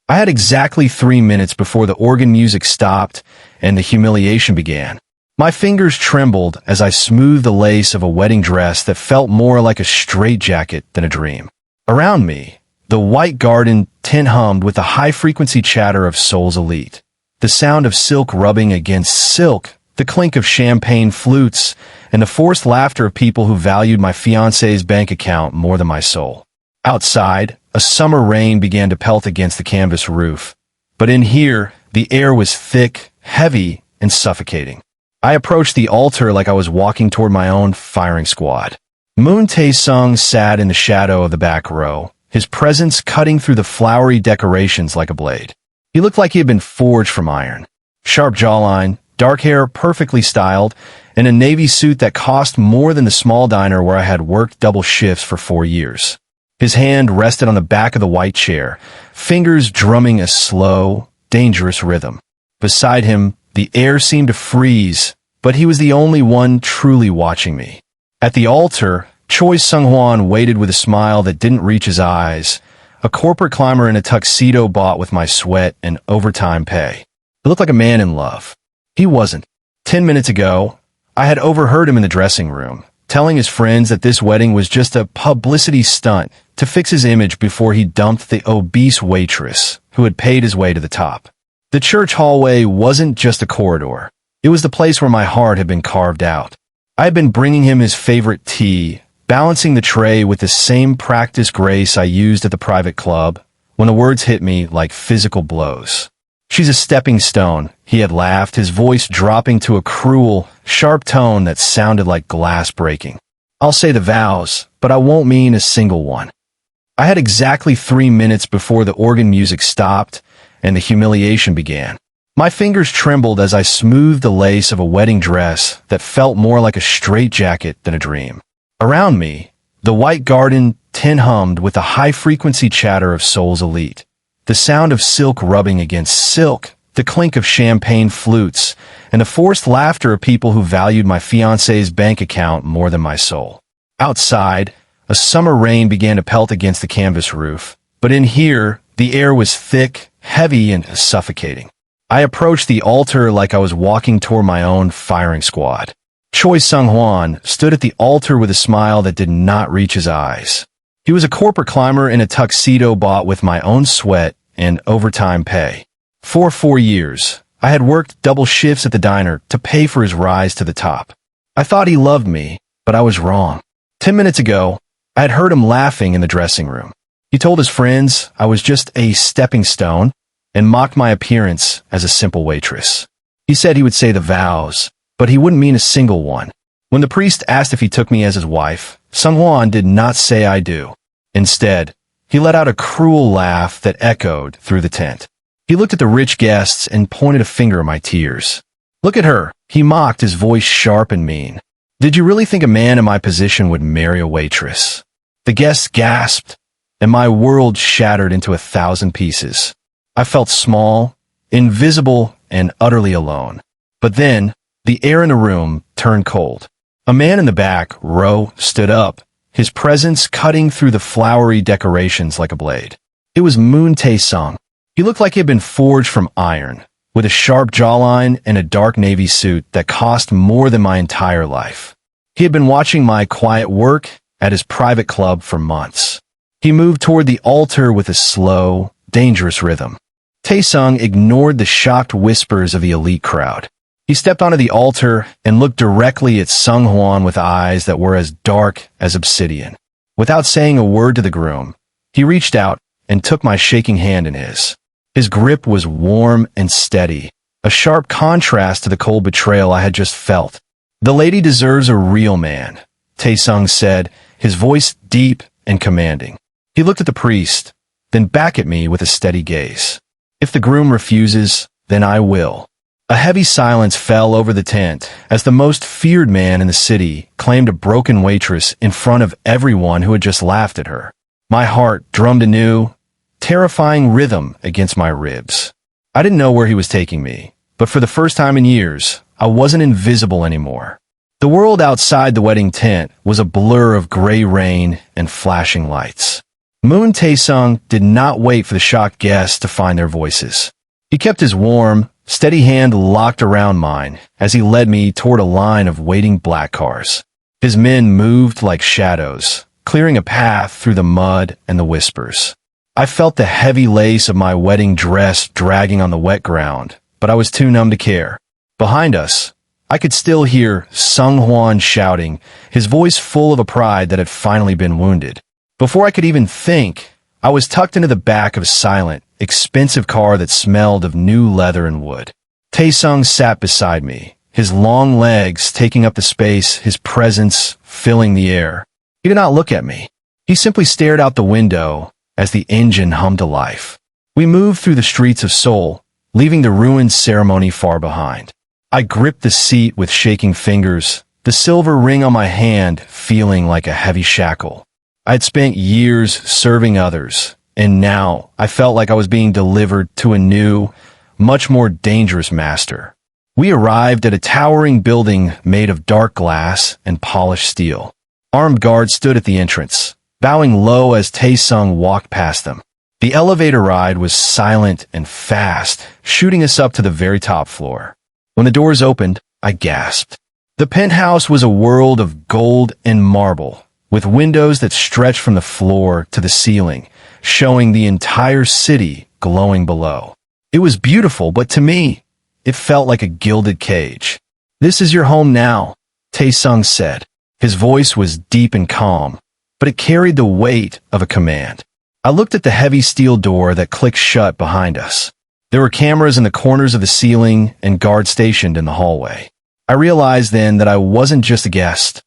I had exactly 3 minutes before the organ music stopped and the humiliation began. My fingers trembled as I smoothed the lace of a wedding dress that felt more like a straitjacket than a dream. Around me, the white garden tent hummed with the high-frequency chatter of Soul's elite. The sound of silk rubbing against silk, the clink of champagne flutes, and the forced laughter of people who valued my fiancé's bank account more than my soul. Outside, a summer rain began to pelt against the canvas roof. But in here, the air was thick, heavy, and suffocating. I approached the altar like I was walking toward my own firing squad. Moon Tae-sung sat in the shadow of the back row, his presence cutting through the flowery decorations like a blade. He looked like he had been forged from iron. Sharp jawline, dark hair perfectly styled, and a navy suit that cost more than the small diner where I had worked double shifts for 4 years. His hand rested on the back of the white chair, fingers drumming a slow, dangerous rhythm. Beside him, the air seemed to freeze, but he was the only one truly watching me. At the altar, Choi Sung-hwan waited with a smile that didn't reach his eyes, a corporate climber in a tuxedo bought with my sweat and overtime pay. He looked like a man in love. He wasn't. 10 minutes ago, I had overheard him in the dressing room, telling his friends that this wedding was just a publicity stunt to fix his image before he dumped the obese waitress who had paid his way to the top. The church hallway wasn't just a corridor. It was the place where my heart had been carved out. I had been bringing him his favorite tea, balancing the tray with the same practiced grace I used at the private club, when the words hit me like physical blows. "She's a stepping stone," he had laughed, his voice dropping to a cruel, sharp tone that sounded like glass breaking. "I'll say the vows, but I won't mean a single one." I had exactly 3 minutes before the organ music stopped and the humiliation began. My fingers trembled as I smoothed the lace of a wedding dress that felt more like a straitjacket than a dream. Around me, the white garden tent hummed with the high-frequency chatter of Soul's elite. The sound of silk rubbing against silk, the clink of champagne flutes, and the forced laughter of people who valued my fiancé's bank account more than my soul. Outside, a summer rain began to pelt against the canvas roof, but in here, the air was thick, heavy, and suffocating. I approached the altar like I was walking toward my own firing squad. Choi Sung-hwan stood at the altar with a smile that did not reach his eyes. He was a corporate climber in a tuxedo bought with my own sweat and overtime pay. For 4 years, I had worked double shifts at the diner to pay for his rise to the top. I thought he loved me, but I was wrong. 10 minutes ago, I had heard him laughing in the dressing room. He told his friends I was just a stepping stone and mocked my appearance as a simple waitress. He said he would say the vows, but he wouldn't mean a single one. When the priest asked if he took me as his wife, Sung-hwan did not say I do. Instead, he let out a cruel laugh that echoed through the tent. He looked at the rich guests and pointed a finger at my tears. "Look at her," he mocked, his voice sharp and mean. "Did you really think a man in my position would marry a waitress?" The guests gasped, and my world shattered into 1,000 pieces. I felt small, invisible, and utterly alone. But then, the air in the room turned cold. A man in the back row stood up, his presence cutting through the flowery decorations like a blade. It was Moon Tae-sung. He looked like he had been forged from iron, with a sharp jawline and a dark navy suit that cost more than my entire life. He had been watching my quiet work at his private club for months. He moved toward the altar with a slow, dangerous rhythm. Tae-sung ignored the shocked whispers of the elite crowd. He stepped onto the altar and looked directly at Sung-hwan with eyes that were as dark as obsidian. Without saying a word to the groom, he reached out and took my shaking hand in his. His grip was warm and steady, a sharp contrast to the cold betrayal I had just felt. "The lady deserves a real man," Tae-sung said, his voice deep and commanding. He looked at the priest, then back at me with a steady gaze. "If the groom refuses, then I will." A heavy silence fell over the tent as the most feared man in the city claimed a broken waitress in front of everyone who had just laughed at her. My heart drummed a new, terrifying rhythm against my ribs. I didn't know where he was taking me, but for the first time in years, I wasn't invisible anymore. The world outside the wedding tent was a blur of gray rain and flashing lights. Moon Taesung did not wait for the shocked guests to find their voices. He kept his warm, steady hand locked around mine as he led me toward a line of waiting black cars. His men moved like shadows, clearing a path through the mud and the whispers. I felt the heavy lace of my wedding dress dragging on the wet ground, but I was too numb to care. Behind us, I could still hear Sung Hwan shouting, his voice full of a pride that had finally been wounded. Before I could even think, I was tucked into the back of a silent, expensive car that smelled of new leather and wood. Taesung sat beside me, his long legs taking up the space, his presence filling the air. He did not look at me. He simply stared out the window as the engine hummed to life. We moved through the streets of Seoul, leaving the ruined ceremony far behind. I gripped the seat with shaking fingers, the silver ring on my hand feeling like a heavy shackle. I had spent years serving others, and now I felt like I was being delivered to a new, much more dangerous master. We arrived at a towering building made of dark glass and polished steel. Armed guards stood at the entrance, bowing low as Taesung walked past them. The elevator ride was silent and fast, shooting us up to the very top floor. When the doors opened, I gasped. The penthouse was a world of gold and marble, with windows that stretched from the floor to the ceiling, showing the entire city glowing below. It was beautiful, but to me, it felt like a gilded cage. "This is your home now," Taesung said. His voice was deep and calm, but it carried the weight of a command. I looked at the heavy steel door that clicked shut behind us. There were cameras in the corners of the ceiling and guards stationed in the hallway. I realized then that I wasn't just a guest.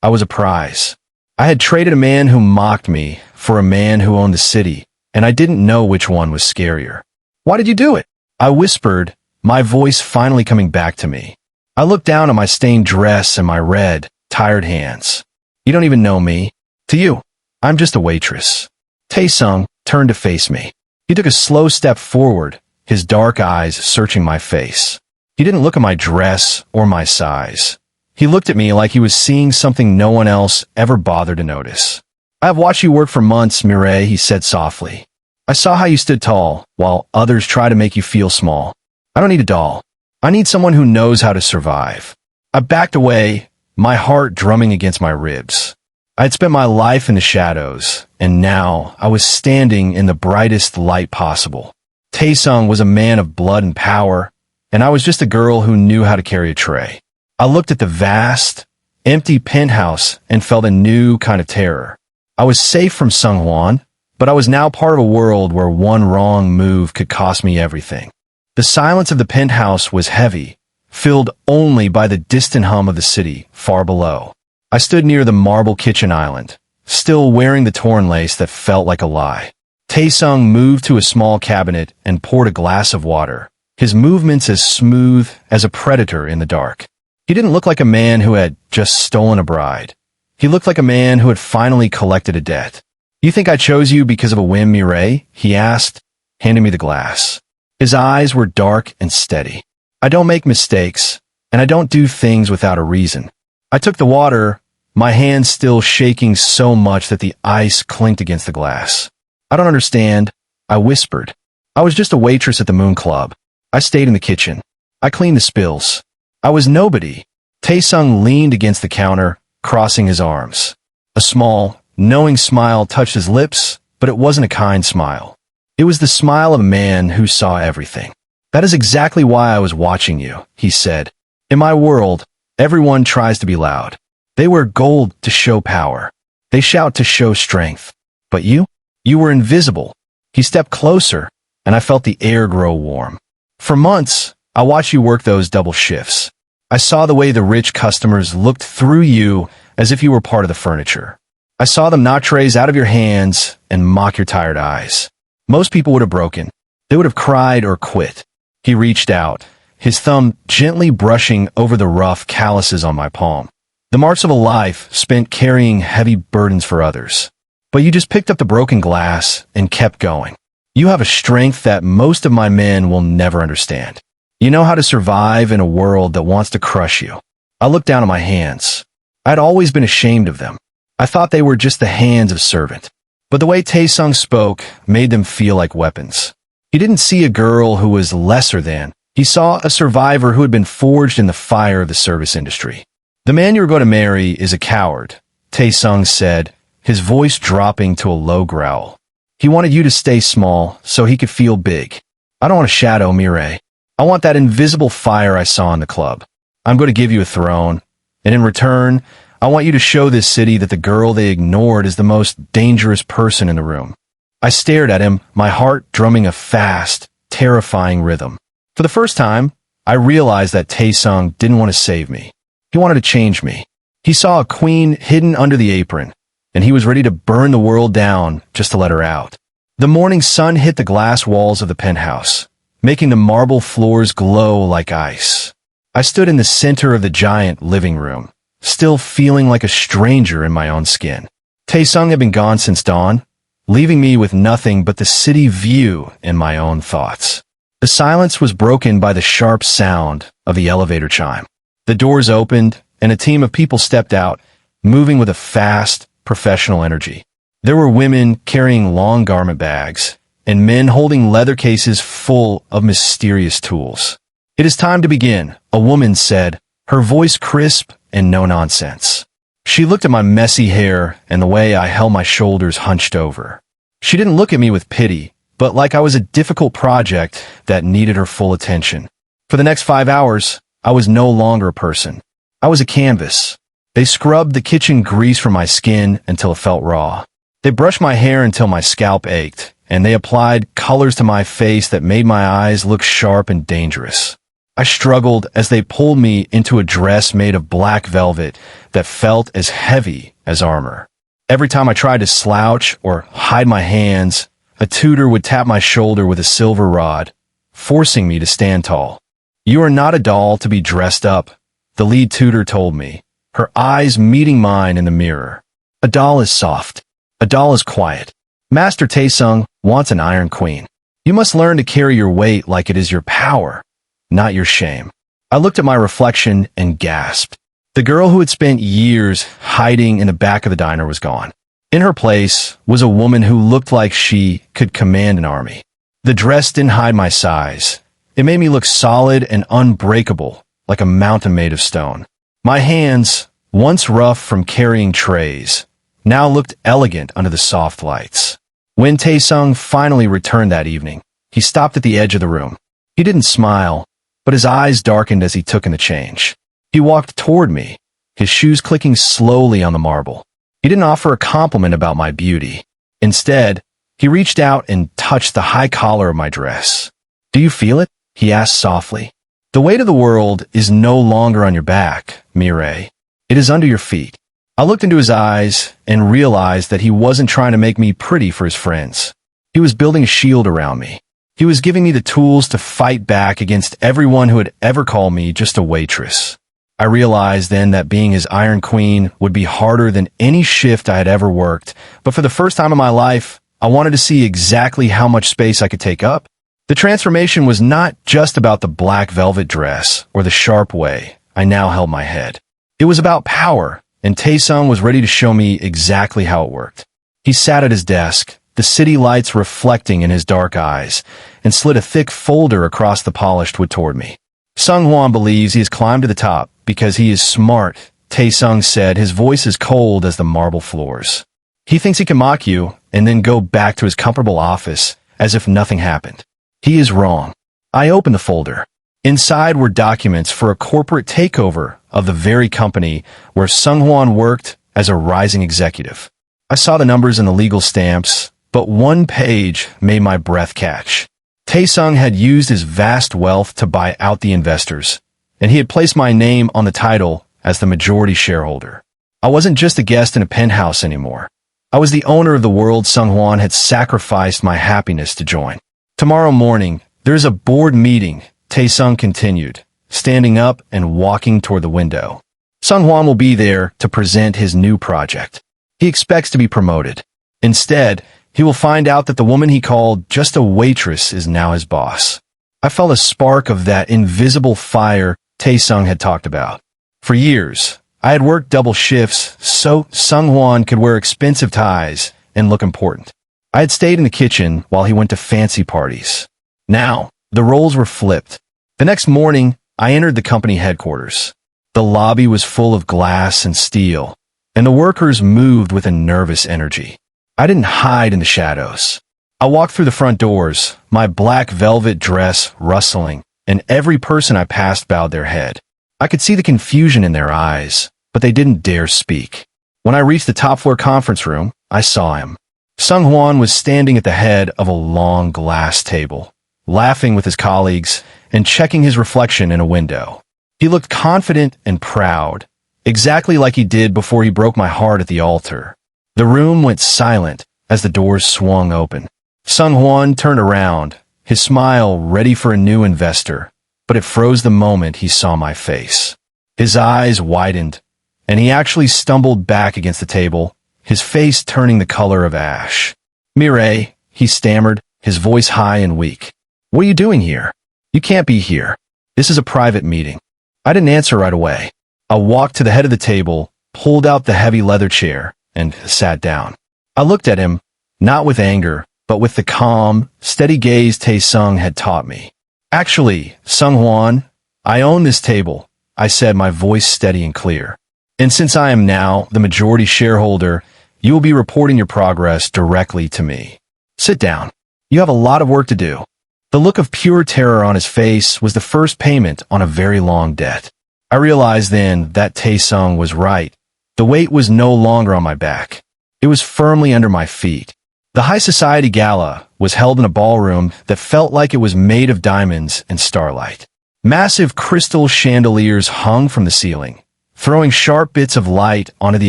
I was a prize. I had traded a man who mocked me for a man who owned the city, and I didn't know which one was scarier. "Why did you do it?" I whispered, my voice finally coming back to me. I looked down at my stained dress and my red, tired hands. "You don't even know me. To you, I'm just a waitress." Taesung turned to face me. He took a slow step forward, his dark eyes searching my face. He didn't look at my dress or my size. He looked at me like he was seeing something no one else ever bothered to notice. "I have watched you work for months, Mireille," he said softly. "I saw how you stood tall, while others try to make you feel small. I don't need a doll. I need someone who knows how to survive." I backed away, my heart drumming against my ribs. I had spent my life in the shadows, and now I was standing in the brightest light possible. Taesung was a man of blood and power, and I was just a girl who knew how to carry a tray. I looked at the vast, empty penthouse and felt a new kind of terror. I was safe from Sung Hwan, but I was now part of a world where one wrong move could cost me everything. The silence of the penthouse was heavy, filled only by the distant hum of the city far below. I stood near the marble kitchen island, still wearing the torn lace that felt like a lie. Taesung moved to a small cabinet and poured a glass of water, his movements as smooth as a predator in the dark. He didn't look like a man who had just stolen a bride. He looked like a man who had finally collected a debt. "You think I chose you because of a whim, Mireille?" he asked, handing me the glass. His eyes were dark and steady. "I don't make mistakes, and I don't do things without a reason." I took the water, my hands still shaking so much that the ice clinked against the glass. "I don't understand," I whispered. "I was just a waitress at the Moon Club. I stayed in the kitchen. I cleaned the spills. I was nobody." Taesung leaned against the counter, crossing his arms. A small, knowing smile touched his lips, but it wasn't a kind smile. It was the smile of a man who saw everything. "That is exactly why I was watching you," he said. "In my world, everyone tries to be loud. They wear gold to show power. They shout to show strength. But you were invisible." He stepped closer, and I felt the air grow warm. "For months, I watched you work those double shifts. I saw the way the rich customers looked through you as if you were part of the furniture. I saw them knock trays out of your hands and mock your tired eyes. Most people would have broken. They would have cried or quit." He reached out, his thumb gently brushing over the rough calluses on my palm. "The marks of a life spent carrying heavy burdens for others. But you just picked up the broken glass and kept going. You have a strength that most of my men will never understand. You know how to survive in a world that wants to crush you." I looked down at my hands. I'd always been ashamed of them. I thought they were just the hands of a servant. But the way Taesung spoke made them feel like weapons. He didn't see a girl who was lesser than. He saw a survivor who had been forged in the fire of the service industry. "The man you're going to marry is a coward," Taesung said, his voice dropping to a low growl. "He wanted you to stay small so he could feel big. I don't want a shadow, Mireille. I want that invisible fire I saw in the club. I'm going to give you a throne, and in return, I want you to show this city that the girl they ignored is the most dangerous person in the room." I stared at him, my heart drumming a fast, terrifying rhythm. For the first time, I realized that Taesung didn't want to save me. He wanted to change me. He saw a queen hidden under the apron, and he was ready to burn the world down just to let her out. The morning sun hit the glass walls of the penthouse, making the marble floors glow like ice. I stood in the center of the giant living room, still feeling like a stranger in my own skin. Taesung had been gone since dawn, leaving me with nothing but the city view and my own thoughts. The silence was broken by the sharp sound of the elevator chime. The doors opened, and a team of people stepped out, moving with a fast, professional energy. There were women carrying long garment bags, and men holding leather cases full of mysterious tools. "It is time to begin," a woman said, her voice crisp and no nonsense. She looked at my messy hair and the way I held my shoulders hunched over. She didn't look at me with pity, but like I was a difficult project that needed her full attention. For the next 5 hours, I was no longer a person. I was a canvas. They scrubbed the kitchen grease from my skin until it felt raw. They brushed my hair until my scalp ached, and they applied colors to my face that made my eyes look sharp and dangerous. I struggled as they pulled me into a dress made of black velvet that felt as heavy as armor. Every time I tried to slouch or hide my hands, a tutor would tap my shoulder with a silver rod, forcing me to stand tall. "You are not a doll to be dressed up," the lead tutor told me, her eyes meeting mine in the mirror. "A doll is soft. A doll is quiet. Master Taesung wants an Iron Queen. You must learn to carry your weight like it is your power, not your shame." I looked at my reflection and gasped. The girl who had spent years hiding in the back of the diner was gone. In her place was a woman who looked like she could command an army. The dress didn't hide my size. It made me look solid and unbreakable, like a mountain made of stone. My hands, once rough from carrying trays, now looked elegant under the soft lights. When Taesung finally returned that evening, he stopped at the edge of the room. He didn't smile, but his eyes darkened as he took in the change. He walked toward me, his shoes clicking slowly on the marble. He didn't offer a compliment about my beauty. Instead, he reached out and touched the high collar of my dress. "Do you feel it?" he asked softly. "The weight of the world is no longer on your back, Mireille. It is under your feet." I looked into his eyes and realized that he wasn't trying to make me pretty for his friends. He was building a shield around me. He was giving me the tools to fight back against everyone who had ever called me just a waitress. I realized then that being his Iron Queen would be harder than any shift I had ever worked, but for the first time in my life, I wanted to see exactly how much space I could take up. The transformation was not just about the black velvet dress or the sharp way I now held my head. It was about power, and Taesung was ready to show me exactly how it worked. He sat at his desk, the city lights reflecting in his dark eyes, and slid a thick folder across the polished wood toward me. "Sung-hwan believes he has climbed to the top because he is smart," Taesung said, his voice as cold as the marble floors. "He thinks he can mock you and then go back to his comfortable office as if nothing happened. He is wrong." I opened the folder. Inside were documents for a corporate takeover of the very company where Sung-hwan worked as a rising executive. I saw the numbers and the legal stamps, but one page made my breath catch. Taesung had used his vast wealth to buy out the investors, and he had placed my name on the title as the majority shareholder. I wasn't just a guest in a penthouse anymore. I was the owner of the world Sung-hwan had sacrificed my happiness to join. "Tomorrow morning, there's a board meeting," Taesung continued, standing up and walking toward the window. "Sung-hwan will be there to present his new project. He expects to be promoted. Instead, he will find out that the woman he called just a waitress is now his boss." I felt a spark of that invisible fire Taesung had talked about. For years, I had worked double shifts so Sung-hwan could wear expensive ties and look important. I had stayed in the kitchen while he went to fancy parties. Now, the roles were flipped. The next morning, I entered the company headquarters. The lobby was full of glass and steel, and the workers moved with a nervous energy. I didn't hide in the shadows. I walked through the front doors, my black velvet dress rustling, and every person I passed bowed their head. I could see the confusion in their eyes, but they didn't dare speak. When I reached the top-floor conference room, I saw him. Sung Hwan was standing at the head of a long glass table, laughing with his colleagues and checking his reflection in a window. He looked confident and proud, exactly like he did before he broke my heart at the altar. The room went silent as the doors swung open. Sung Hwan turned around, his smile ready for a new investor, but it froze the moment he saw my face. His eyes widened, and he actually stumbled back against the table, his face turning the color of ash. "Mireille," he stammered, his voice high and weak. "What are you doing here? You can't be here. This is a private meeting." I didn't answer right away. I walked to the head of the table, pulled out the heavy leather chair, and sat down. I looked at him, not with anger, but with the calm, steady gaze Tae-sung had taught me. "Actually, Sung Hwan, I own this table," I said, my voice steady and clear. "And since I am now the majority shareholder, you will be reporting your progress directly to me. Sit down. You have a lot of work to do." The look of pure terror on his face was the first payment on a very long debt. I realized then that Tae-sung was right. The weight was no longer on my back. It was firmly under my feet. The high society gala was held in a ballroom that felt like it was made of diamonds and starlight. Massive crystal chandeliers hung from the ceiling, throwing sharp bits of light onto the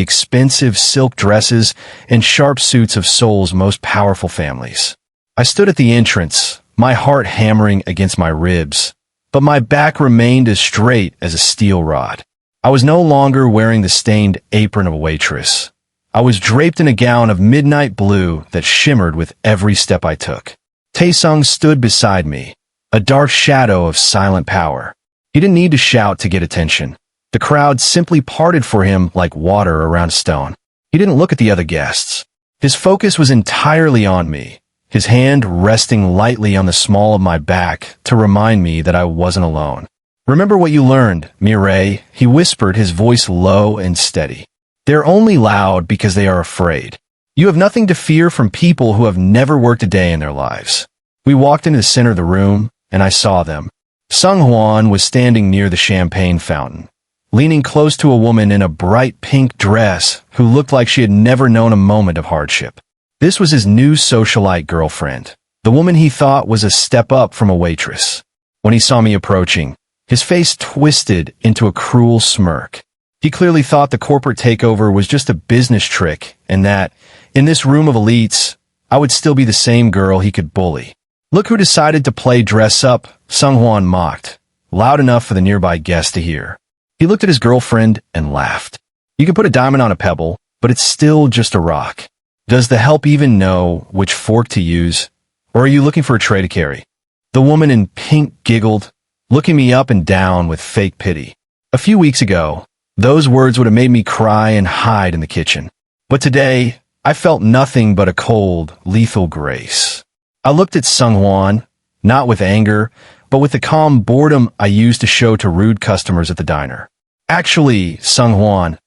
expensive silk dresses and sharp suits of Seoul's most powerful families. I stood at the entrance, my heart hammering against my ribs, but my back remained as straight as a steel rod. I was no longer wearing the stained apron of a waitress. I was draped in a gown of midnight blue that shimmered with every step I took. Tae-sung stood beside me, a dark shadow of silent power. He didn't need to shout to get attention. The crowd simply parted for him like water around a stone. He didn't look at the other guests. His focus was entirely on me, his hand resting lightly on the small of my back to remind me that I wasn't alone. "Remember what you learned, Mireille," he whispered, his voice low and steady. "They're only loud because they are afraid. You have nothing to fear from people who have never worked a day in their lives." We walked into the center of the room, and I saw them. Sung Hwan was standing near the champagne fountain, leaning close to a woman in a bright pink dress who looked like she had never known a moment of hardship. This was his new socialite girlfriend, the woman he thought was a step up from a waitress. When he saw me approaching, his face twisted into a cruel smirk. He clearly thought the corporate takeover was just a business trick, and that, in this room of elites, I would still be the same girl he could bully. "Look who decided to play dress up," Sung Hwan mocked, loud enough for the nearby guests to hear. He looked at his girlfriend and laughed. "You can put a diamond on a pebble, but it's still just a rock. Does the help even know which fork to use? Or are you looking for a tray to carry?" The woman in pink giggled, looking me up and down with fake pity. A few weeks ago, those words would have made me cry and hide in the kitchen. But today, I felt nothing but a cold, lethal grace. I looked at Sung Hwan, not with anger, but with the calm boredom I used to show to rude customers at the diner. "Actually, Sung Hwan,"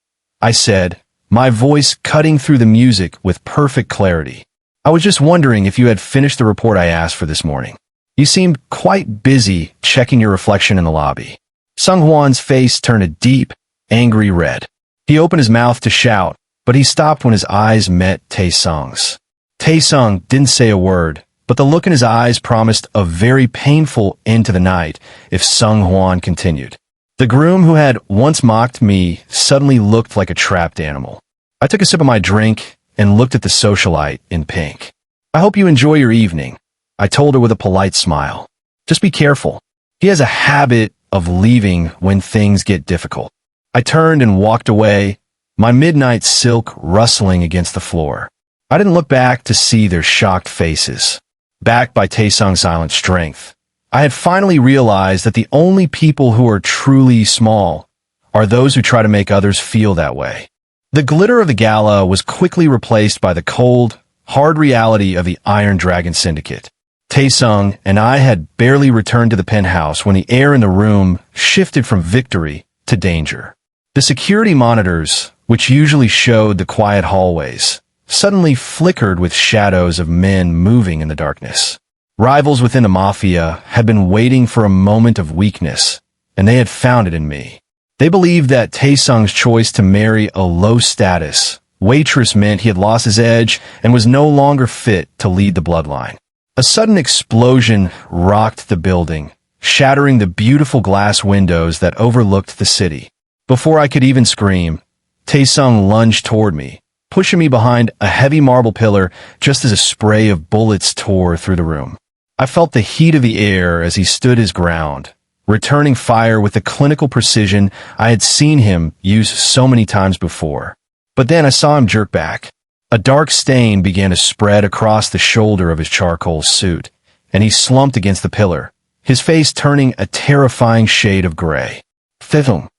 I said, my voice cutting through the music with perfect clarity. "I was just wondering if you had finished the report I asked for this morning. You seemed quite busy checking your reflection in the lobby." Sung Hwan's face turned a deep, angry red. He opened his mouth to shout, but he stopped when his eyes met Tae-sung's. Tae-sung didn't say a word, but the look in his eyes promised a very painful end to the night if Sung Hwan continued. The groom who had once mocked me suddenly looked like a trapped animal. I took a sip of my drink and looked at the socialite in pink. "I hope you enjoy your evening," I told her with a polite smile. "Just be careful. He has a habit of leaving when things get difficult." I turned and walked away, my midnight silk rustling against the floor. I didn't look back to see their shocked faces. Backed by Tae-sung's silent strength, I had finally realized that the only people who are truly small are those who try to make others feel that way. The glitter of the gala was quickly replaced by the cold, hard reality of the Iron Dragon Syndicate. Taesung and I had barely returned to the penthouse when the air in the room shifted from victory to danger. The security monitors, which usually showed the quiet hallways, suddenly flickered with shadows of men moving in the darkness. Rivals within the Mafia had been waiting for a moment of weakness, and they had found it in me. They believed that Taesung's choice to marry a low-status waitress meant he had lost his edge and was no longer fit to lead the bloodline. A sudden explosion rocked the building, shattering the beautiful glass windows that overlooked the city. Before I could even scream, Taesung lunged toward me, pushing me behind a heavy marble pillar just as a spray of bullets tore through the room. I felt the heat of the air as he stood his ground, returning fire with the clinical precision I had seen him use so many times before. But then I saw him jerk back. A dark stain began to spread across the shoulder of his charcoal suit, and he slumped against the pillar, his face turning a terrifying shade of gray. "Fifum!"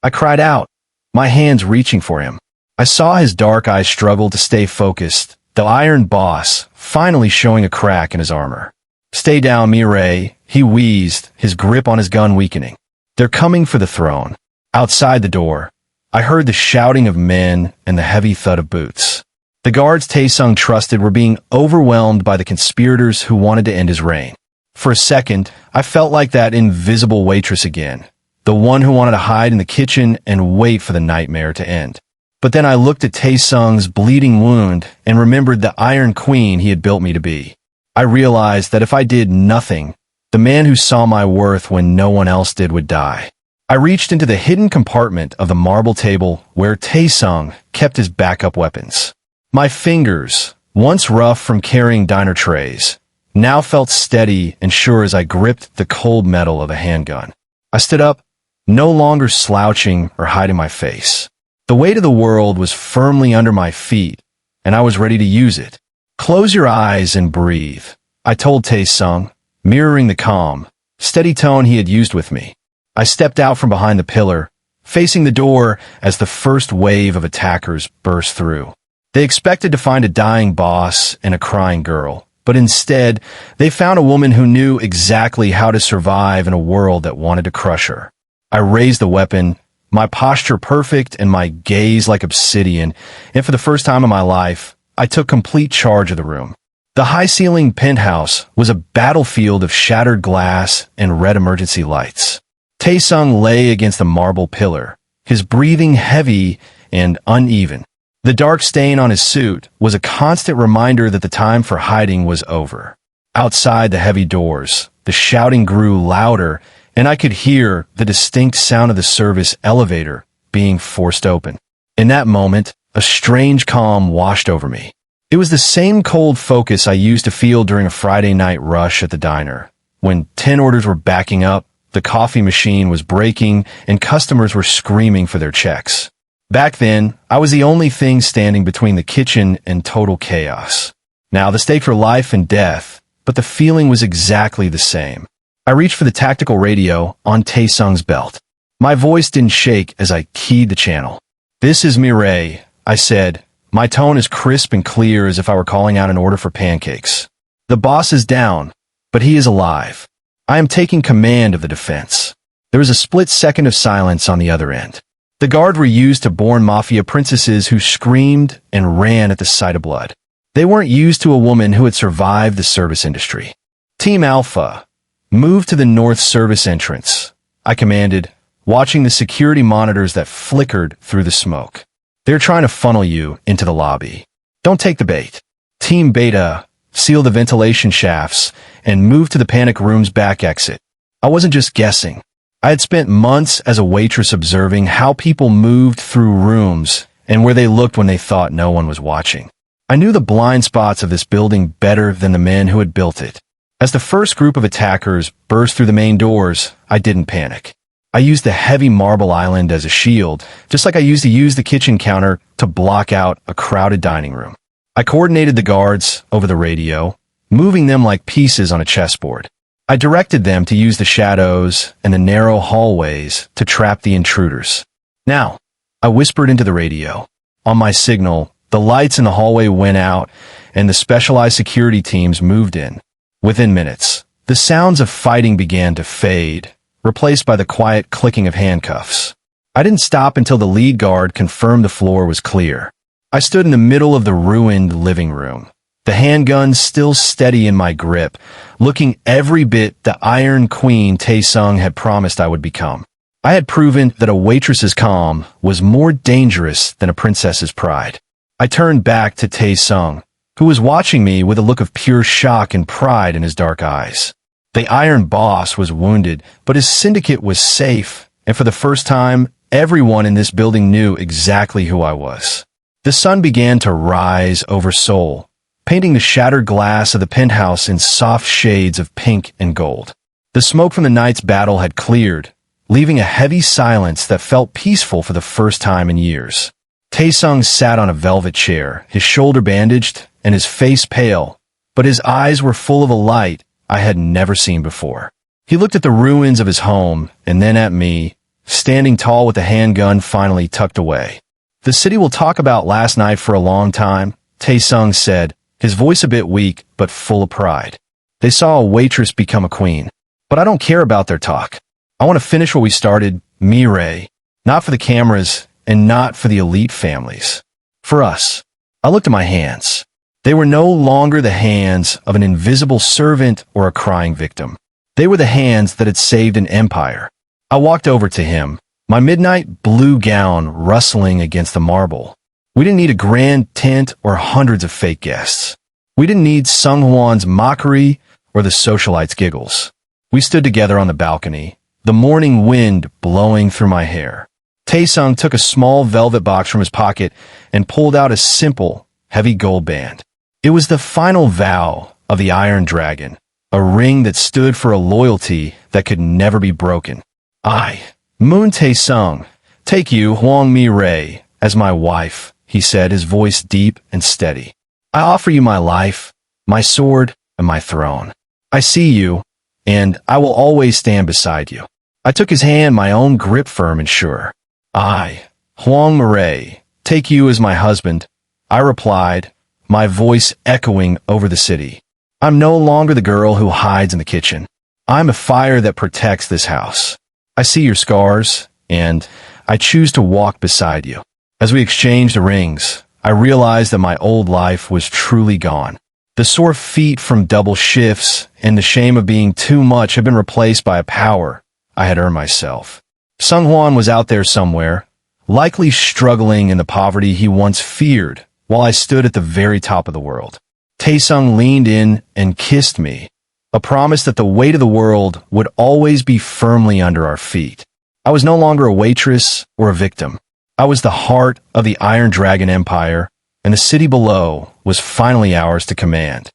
I cried out, my hands reaching for him. I saw his dark eyes struggle to stay focused, the Iron Boss finally showing a crack in his armor. "Stay down, Mireille," he wheezed, his grip on his gun weakening. "They're coming for the throne." Outside the door, I heard the shouting of men and the heavy thud of boots. The guards Taesung trusted were being overwhelmed by the conspirators who wanted to end his reign. For a second, I felt like that invisible waitress again, the one who wanted to hide in the kitchen and wait for the nightmare to end. But then I looked at Taesung's bleeding wound and remembered the Iron Queen he had built me to be. I realized that if I did nothing, the man who saw my worth when no one else did would die. I reached into the hidden compartment of the marble table where Taesung kept his backup weapons. My fingers, once rough from carrying diner trays, now felt steady and sure as I gripped the cold metal of a handgun. I stood up, no longer slouching or hiding my face. The weight of the world was firmly under my feet, and I was ready to use it. "Close your eyes and breathe," I told Taesung, mirroring the calm, steady tone he had used with me. I stepped out from behind the pillar, facing the door as the first wave of attackers burst through. They expected to find a dying boss and a crying girl, but instead, they found a woman who knew exactly how to survive in a world that wanted to crush her. I raised the weapon, my posture perfect and my gaze like obsidian, and for the first time in my life, I took complete charge of the room. The high-ceiling penthouse was a battlefield of shattered glass and red emergency lights. Taesung lay against the marble pillar, his breathing heavy and uneven. The dark stain on his suit was a constant reminder that the time for hiding was over. Outside the heavy doors, the shouting grew louder, and I could hear the distinct sound of the service elevator being forced open. In that moment, a strange calm washed over me. It was the same cold focus I used to feel during a Friday night rush at the diner. When 10 orders were backing up, the coffee machine was breaking, and customers were screaming for their checks. Back then, I was the only thing standing between the kitchen and total chaos. Now, the stakes were life and death, but the feeling was exactly the same. I reached for the tactical radio on Taesung's belt. My voice didn't shake as I keyed the channel. "This is Mireille," I said, my tone as crisp and clear as if I were calling out an order for pancakes. "The boss is down, but he is alive. I am taking command of the defense." There was a split second of silence on the other end. The guard were used to born Mafia princesses who screamed and ran at the sight of blood. They weren't used to a woman who had survived the service industry. "Team Alpha, move to the north service entrance," I commanded, watching the security monitors that flickered through the smoke. "They're trying to funnel you into the lobby. Don't take the bait." Team Beta, seal the ventilation shafts and move to the panic room's back exit. I wasn't just guessing. I had spent months as a waitress observing how people moved through rooms and where they looked when they thought no one was watching. I knew the blind spots of this building better than the men who had built it. As the first group of attackers burst through the main doors, I didn't panic. I used the heavy marble island as a shield, just like I used to use the kitchen counter to block out a crowded dining room. I coordinated the guards over the radio, moving them like pieces on a chessboard. I directed them to use the shadows and the narrow hallways to trap the intruders. "Now," I whispered into the radio. On my signal, The lights in the hallway went out, and the specialized security teams moved in. Within minutes, the sounds of fighting began to fade, replaced by the quiet clicking of handcuffs. I didn't stop until the lead guard confirmed the floor was clear. I stood in the middle of the ruined living room, the handgun still steady in my grip, looking every bit the Iron Queen Tae-sung had promised I would become. I had proven that a waitress's calm was more dangerous than a princess's pride. I turned back to Tae-sung, who was watching me with a look of pure shock and pride in his dark eyes. The Iron Boss was wounded, but his syndicate was safe, and for the first time, everyone in this building knew exactly who I was. The sun began to rise over Seoul, painting the shattered glass of the penthouse in soft shades of pink and gold. The smoke from the night's battle had cleared, leaving a heavy silence that felt peaceful for the first time in years. Tae-sung sat on a velvet chair, his shoulder bandaged and his face pale, but his eyes were full of a light I had never seen before. He looked at the ruins of his home and then at me, standing tall with the handgun finally tucked away. "The city will talk about last night for a long time," Tae-sung said, his voice a bit weak but full of pride. "They saw a waitress become a queen. But I don't care about their talk. I want to finish what we started, Mireille. Not for the cameras, and not for the elite families. For us." I looked at my hands. They were no longer the hands of an invisible servant or a crying victim. They were the hands that had saved an empire. I walked over to him, my midnight blue gown rustling against the marble. We didn't need a grand tent or hundreds of fake guests. We didn't need Sung-hwan's mockery or the socialites' giggles. We stood together on the balcony, the morning wind blowing through my hair. Tae-sung took a small velvet box from his pocket and pulled out a simple, heavy gold band. It was the final vow of the Iron Dragon, a ring that stood for a loyalty that could never be broken. "I, Moon Tae-sung, take you, Hwang Mi-rae, as my wife," he said, his voice deep and steady. "I offer you my life, my sword, and my throne. I see you, and I will always stand beside you." I took his hand, my own grip firm and sure. "I, Hwang Mi-rae, take you as my husband," I replied, my voice echoing over the city. "I'm no longer the girl who hides in the kitchen. I'm a fire that protects this house. I see your scars, and I choose to walk beside you." As we exchanged the rings, I realized that my old life was truly gone. The sore feet from double shifts and the shame of being too much had been replaced by a power I had earned myself. Sung-hwan was out there somewhere, likely struggling in the poverty he once feared, while I stood at the very top of the world. Tae-sung leaned in and kissed me, a promise that the weight of the world would always be firmly under our feet. I was no longer a waitress or a victim. I was the heart of the Iron Dragon Empire, and the city below was finally ours to command.